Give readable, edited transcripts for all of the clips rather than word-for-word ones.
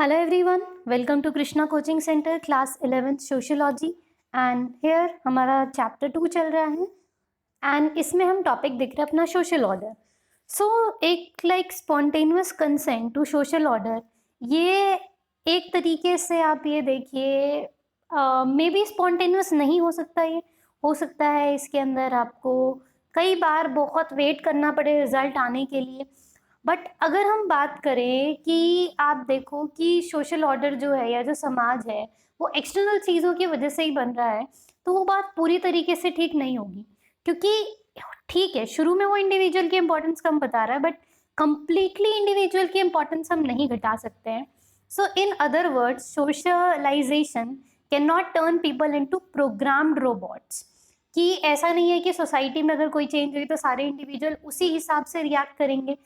Hello everyone, welcome to Krishna Coaching Center class 11th Sociology and here हमारा chapter 2 चल रहा है and इसमें हम टॉपिक देख रहे हैं अपना सोशल ऑर्डर। सो एक like spontaneous consent to social order, ये एक तरीके से आप ये देखिए मे बी स्पॉन्टेनियस नहीं हो सकता, ये हो सकता है इसके अंदर आपको कई बार बहुत वेट करना पड़े रिजल्ट आने के लिए। बट अगर हम बात करें कि आप देखो कि सोशल ऑर्डर जो है या जो समाज है वो एक्सटर्नल चीज़ों की वजह से ही बन रहा है, तो वो बात पूरी तरीके से ठीक नहीं होगी। क्योंकि ठीक है, शुरू में वो इंडिविजुअल की इंपॉर्टेंस कम बता रहा है, बट कंप्लीटली इंडिविजुअल की इंपॉर्टेंस हम नहीं घटा सकते हैं। So in other words, socialisation can not turn people into programmed robots. कि ऐसा नहीं है कि सोसाइटी में अगर कोई चेंज हुई तो सारे इंडिविजुअल उसी हिसाब से रिएक्ट करेंगे।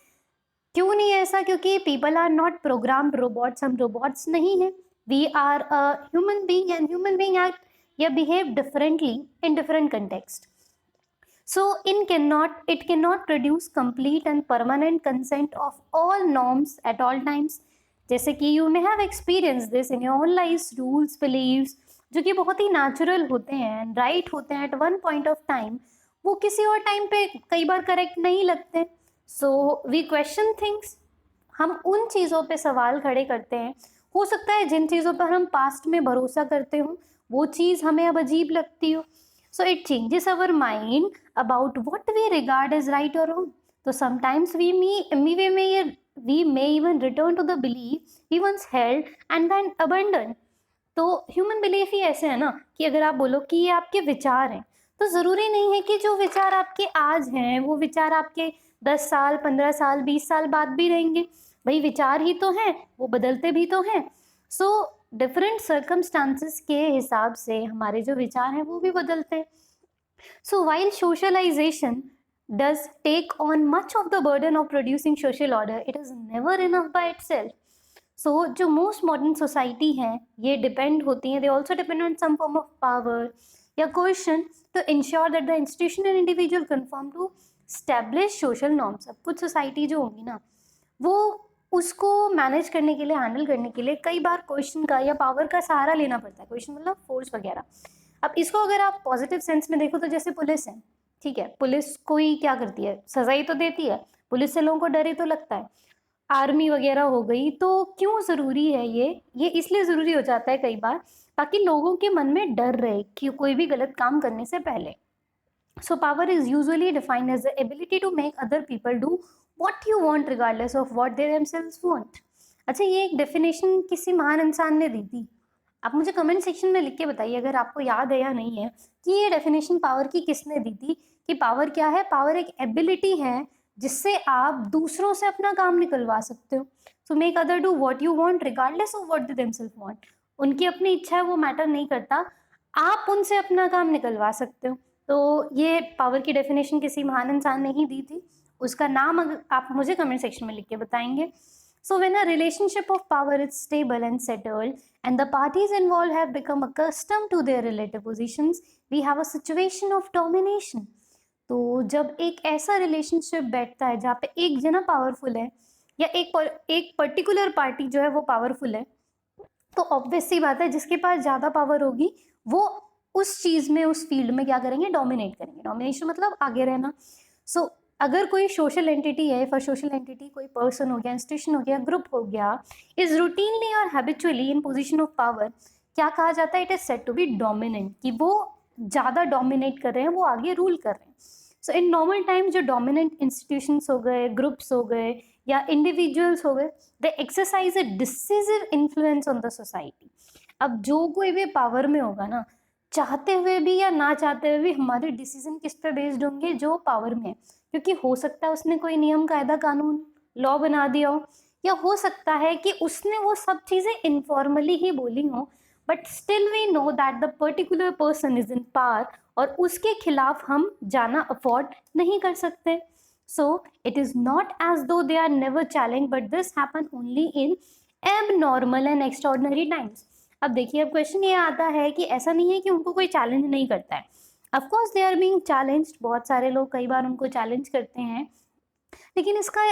क्यों नहीं है ऐसा? क्योंकि people are not programmed robots, हम रोबोट्स नहीं हैं। We are a human being and human being act या behave differently in different context. So it cannot produce complete and permanent consent of all norms at all times. जैसे कि you may have experienced this in your own lives, rules, beliefs, जो कि बहुत ही natural होते हैं and right होते हैं at one point of time, वो किसी और टाइम पे कई बार करेक्ट नहीं लगते। So we question things, हम उन चीज़ों पे सवाल खड़े करते हैं। हो सकता है जिन चीज़ों पर हम पास्ट में भरोसा करते हो वो चीज़ हमें अब अजीब लगती हो। So it changes our mind about what we regard as right or wrong. So sometimes we may even return to the belief we once held and then abandon. तो ह्यूमन बिलीफ ही ऐसे है ना कि अगर आप बोलो कि ये आपके विचार हैं, तो ज़रूरी नहीं है कि जो विचार आपके आज हैं वो विचार आपके 10 साल, 15 साल, 20 साल बाद भी रहेंगे। भाई विचार ही तो हैं, वो बदलते भी तो हैं। सो डिफरेंट सर्कमस्टांसेस के हिसाब से हमारे जो विचार हैं वो भी बदलते हैं। So while socialisation does take on much of the burden of producing social order, it is never enough by itself. So जो मोस्ट मॉडर्न सोसाइटी है ये डिपेंड होती है, they also depend on some form of power या coercion to ensure that the institution and individual confirm to establish social norms. अब कुछ society जो होगी ना, वो उसको मैनेज करने के लिए, हैंडल करने के लिए कई बार क्वेश्चन का या पावर का सहारा लेना पड़ता है। क्वेश्चन मतलब फोर्स वगैरह। अब इसको अगर आप पॉजिटिव सेंस में देखो तो जैसे पुलिस है, ठीक है, पुलिस कोई क्या करती है, सजा ही तो देती है। पुलिस से लोगों को डर ही तो लगता है। आर्मी वगैरह हो गई, तो क्यों ज़रूरी है ये इसलिए ज़रूरी हो जाता है कई बार ताकि लोगों के मन में डर रहे कि कोई भी गलत काम करने से पहले। So power is usually defined as the ability to make other people do what you want regardless of what they themselves want. अच्छा, ये एक डेफिनेशन किसी महान इंसान ने दी थी। आप मुझे कमेंट सेक्शन में लिख के बताइए अगर आपको याद है या नहीं है कि ये डेफिनेशन पावर की किसने दी थी। कि पावर क्या है? पावर एक एबिलिटी है जिससे आप दूसरों से अपना काम निकलवा सकते हो। So make other do what you want regardless of what they themself want. उनकी अपनी इच्छा है वो मैटर नहीं करता, आप उनसे अपना काम निकलवा सकते हो। तो ये पावर की डेफिनेशन किसी महान इंसान ने ही दी थी। उसका नाम अगर आप मुझे कमेंट सेक्शन में लिख के बताएंगे। So when a relationship of power is stable and settled and the parties involved have become accustomed to their relative positions, we have a situation of domination. तो जब एक ऐसा रिलेशनशिप बैठता है जहाँ पे एक जना पावरफुल है या एक पर्टिकुलर पार्टी जो है वो पावरफुल है, तो ऑब्वियस सी बात है जिसके पास ज़्यादा पावर होगी वो उस चीज़ में, उस फील्ड में क्या करेंगे? डोमिनेट करेंगे। डोमिनेशन मतलब आगे रहना। सो अगर कोई सोशल एंटिटी है, फॉर सोशल एंटिटी कोई पर्सन हो गया, इंस्टीट्यूशन हो गया, ग्रुप हो गया, इज रूटीनली और habitually in position of power, क्या कहा जाता है? It is said to be dominant, कि वो ज़्यादा डोमिनेट कर रहे हैं, वो आगे रूल कर रहे हैं। सो इन नॉर्मल टाइम जो डोमिनेंट इंस्टीट्यूशंस हो गए, ग्रुप्स हो गए या इंडिविजुअल्स हो गए, they exercise a decisive influence on the society. अब जो कोई भी पावर में होगा ना, चाहते हुए भी या ना चाहते हुए भी हमारे डिसीजन किस पे बेस्ड होंगे? जो पावर में है। क्योंकि हो सकता है उसने कोई नियम कायदा कानून लॉ बना दिया हो, या हो सकता है कि उसने वो सब चीज़ें इनफॉर्मली ही बोली हो, but still we know that the particular person is in power और उसके खिलाफ हम जाना अफोर्ड नहीं कर सकते। So it is not as though they are never challenge, but this happen only in abnormal and extraordinary times. अब देखिए, अब क्वेश्चन ये आता है कि ऐसा नहीं है कि उनको कोई चैलेंज नहीं करता है। Of course they are being challenged, बहुत सारे लोग कई बार उनको चैलेंज करते हैं, लेकिन इसका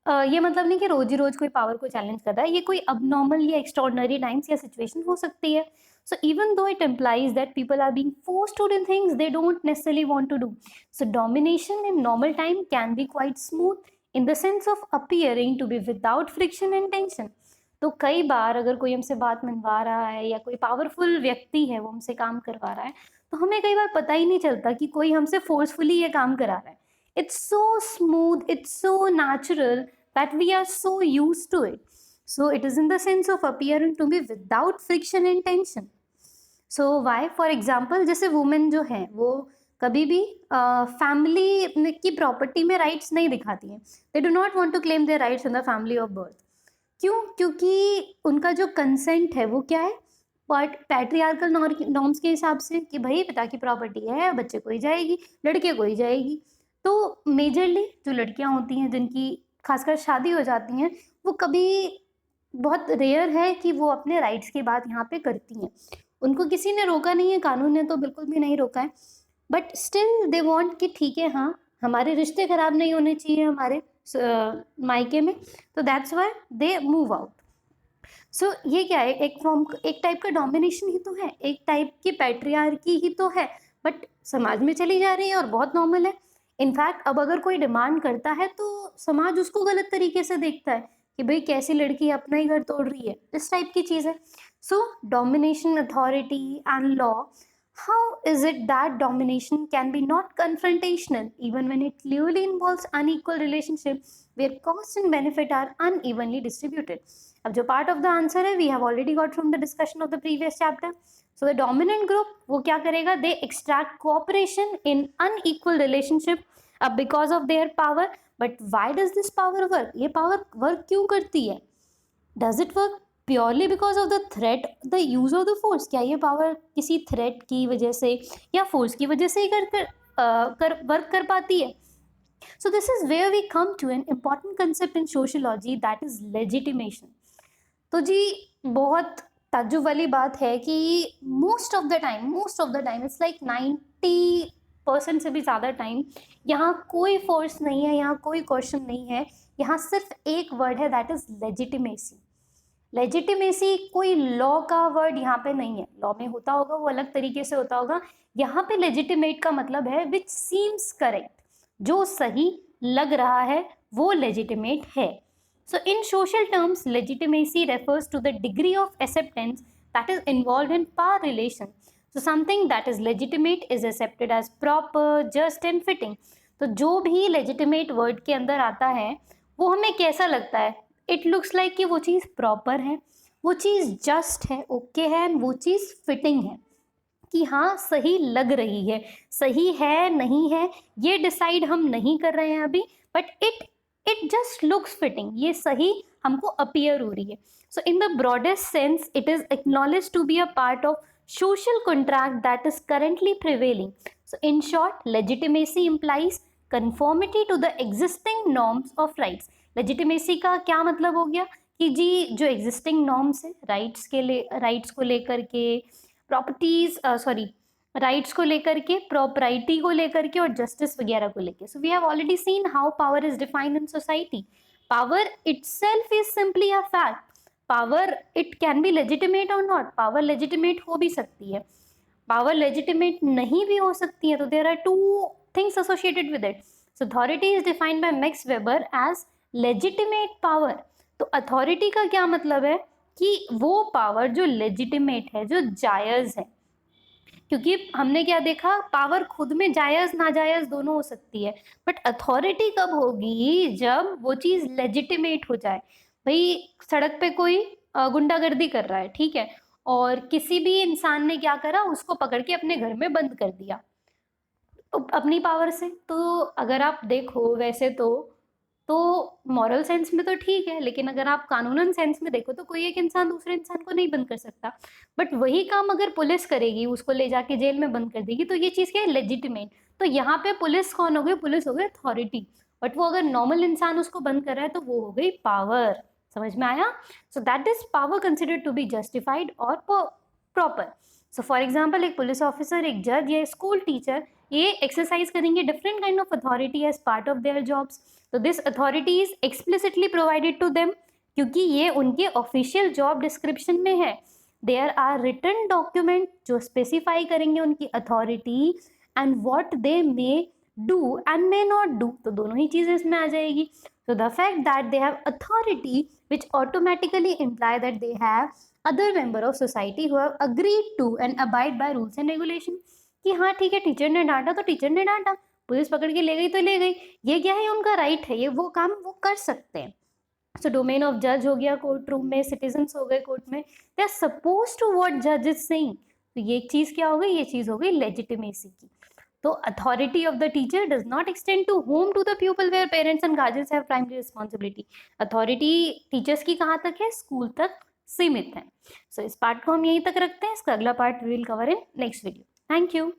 ये मतलब नहीं कि रोज ही रोज कोई पावर को चैलेंज कर रहा है, ये कोई अबनॉर्मल या एक्स्ट्रॉर्डनरी टाइम्स या सिचुएशन हो सकती है. So even though it implies that people are being forced to do things they don't necessarily want to do. So domination in normal time can be quite smooth in the sense of appearing to be without friction and tension. तो कई बार अगर कोई हमसे बात मनवा रहा है या कोई पावरफुल व्यक्ति है वो हमसे काम करवा रहा है, तो हमें कई बार पता ही नहीं चलता कि कोई हमसे फोर्सफुली ये काम करा रहा है. It's so smooth, it's so natural that we are so used to it. So it is in the sense of appearing to be without friction and tension. So why? For example, जैसे women जो है वो कभी भी family की property में rights नहीं दिखाती हैं. They do not want to claim their rights in the family of birth. क्यों? क्योंकि उनका जो कंसेंट है वो क्या है, बट पैट्रियार्कल नॉर्म्स के हिसाब से कि भाई पिता की प्रॉपर्टी है, बच्चे को ही जाएगी, लड़के को ही जाएगी. तो मेजरली जो लड़कियां होती हैं जिनकी खासकर शादी हो जाती हैं, वो कभी बहुत रेयर है कि वो अपने राइट्स की बात यहाँ पे करती हैं. उनको किसी ने रोका नहीं है, कानून ने तो बिल्कुल भी नहीं रोका है, बट स्टिल दे वांट कि ठीक है, हाँ हमारे रिश्ते खराब नहीं होने चाहिए हमारे मायके में, तो that's why they move out. So ये क्या है, एक टाइप का डोमिनेशन ही तो है, एक टाइप की पैट्रियार्की ही तो है, बट समाज में चली जा रही है और बहुत नॉर्मल है. इनफैक्ट अब अगर कोई डिमांड करता है तो समाज उसको गलत तरीके से देखता है कि भाई कैसी लड़की अपना ही घर तोड़ रही है, इस टाइप की चीज़ है. So domination, authority and law, how is it that domination can be not confrontational even when it clearly involves unequal relationship where cost and benefit are unevenly distributed? अब जो part of the answer है we have already got from the discussion of the previous chapter. So the dominant group वो क्या करेगा, they extract cooperation in unequal relationship because of their power. But why does this power work? ये power work क्यों करती है? Does it work purely because of the threat, the use of the force? क्या ये power किसी threat की वजह से या फोर्स की वजह से ही वर्क कर पाती है? So this is where we come to an important concept in sociology, that is legitimation. तो जी बहुत ताज्जुब वाली बात है कि most of the time it's like 90% से भी ज़्यादा टाइम यहाँ कोई फोर्स नहीं है, यहाँ कोई क्वेश्चन नहीं है, यहाँ सिर्फ एक वर्ड है, दैट इज लेजिटिमेसी. लेजिटिमेसी कोई लॉ का वर्ड यहाँ पे नहीं है, लॉ में होता होगा वो अलग तरीके से होता होगा. यहाँ पे लेजिटिमेट का मतलब है विच सीम्स करेक्ट, जो सही लग रहा है वो लेजिटिमेट है. So in social terms legitimacy refers to the degree of acceptance that is involve in power relation. So something that is legitimate is accepted as proper, just and fitting. तो जो भी लेजिटिमेट वर्ड के अंदर आता है वो हमें कैसा लगता है? इट लुक्स लाइक कि वो चीज़ प्रॉपर है, वो चीज़ जस्ट है, ओके है, वो चीज़ फिटिंग है, कि हाँ सही लग रही है. सही है नहीं है ये डिसाइड हम नहीं कर रहे हैं अभी, but it just looks fitting, ये सही हमको अपीयर हो रही है. So in the broadest sense it is acknowledge to be a part of social contract that is currently prevailing. So in short, legitimacy implies conformity to the existing norms of rights. Legitimacy का क्या मतलब हो गया कि जी जो existing norms है rights को लेकर के, प्रॉपर्टीज राइट्स को लेकर के, प्रॉपर्टी को लेकर के और जस्टिस वगैरह को लेकर. So we have already seen how power is defined in society. Power itself is simply a fact. Power it can be legitimate और नॉट. पावर लेजिटिमेट हो भी सकती है, पावर लेजिटिमेट नहीं भी हो सकती है. तो there are two things associated with it. So authority is defined by Max Weber as legitimate power. तो अथॉरिटी का क्या मतलब है कि वो पावर जो लेजिटिमेट है, जो जायज़ है. क्योंकि हमने क्या देखा, पावर खुद में जायज़ नाजायज़ दोनों हो सकती है, बट अथॉरिटी कब होगी? जब वो चीज़ लेजिटिमेट हो जाए. भाई सड़क पे कोई गुंडागर्दी कर रहा है, ठीक है, और किसी भी इंसान ने क्या करा, उसको पकड़ के अपने घर में बंद कर दिया अपनी पावर से. तो अगर आप देखो वैसे तो मॉरल सेंस में तो ठीक है, लेकिन अगर आप कानूनन सेंस में देखो तो कोई एक इंसान दूसरे इंसान को नहीं बंद कर सकता. बट वही काम अगर पुलिस करेगी, उसको ले जाके जेल में बंद कर देगी, तो ये चीज़ क्या है? लेजिटिमेट. तो यहाँ पे पुलिस कौन हो गई? पुलिस हो गई अथॉरिटी. बट वो अगर नॉर्मल इंसान उसको बंद कर रहा है तो वो हो गई पावर. समझ में आया? So that is power considered to be justified और प्रॉपर. सो फॉर एग्जाम्पल एक पुलिस ऑफिसर, एक जज या स्कूल टीचर ये एक्सरसाइज करेंगे different kind of authority as part of their jobs. तो this authority is explicitly provided to them, क्योंकि ये उनके ऑफिशियल जॉब डिस्क्रिप्शन में है। देयर आर रिटन डॉक्यूमेंट जो स्पेसिफाई करेंगे उनकी authority and what they may do and may not do, तो दोनों ही चीजें इसमें आ जाएगी। So the fact that they have authority which automatically imply that they have other member of society who have agreed to and abide by rules and regulation, कि हाँ ठीक है teacher ने डांटा तो टीचर ने डांटा, पुलिस पकड़ के ले गई तो ले गई, ये क्या है उनका राइट है, ये वो काम वो कर सकते हैं। सो डोमेन ऑफ जज हो गया कोर्ट रूम में, सिटीजन्स हो गए कोर्ट में, they are suppose to what जज इज सेइंग। तो ये चीज क्या हो गई, ये चीज हो गई लेजिटिमेसी की। तो authority of the teacher does not extend to home to the pupil where parents and guardians have primary responsibility. Authority teachers की कहाँ तक है, स्कूल तक सीमित है। सो इस पार्ट को हम यहीं तक रखते हैं, इसका अगला part we will cover in next video. Thank you.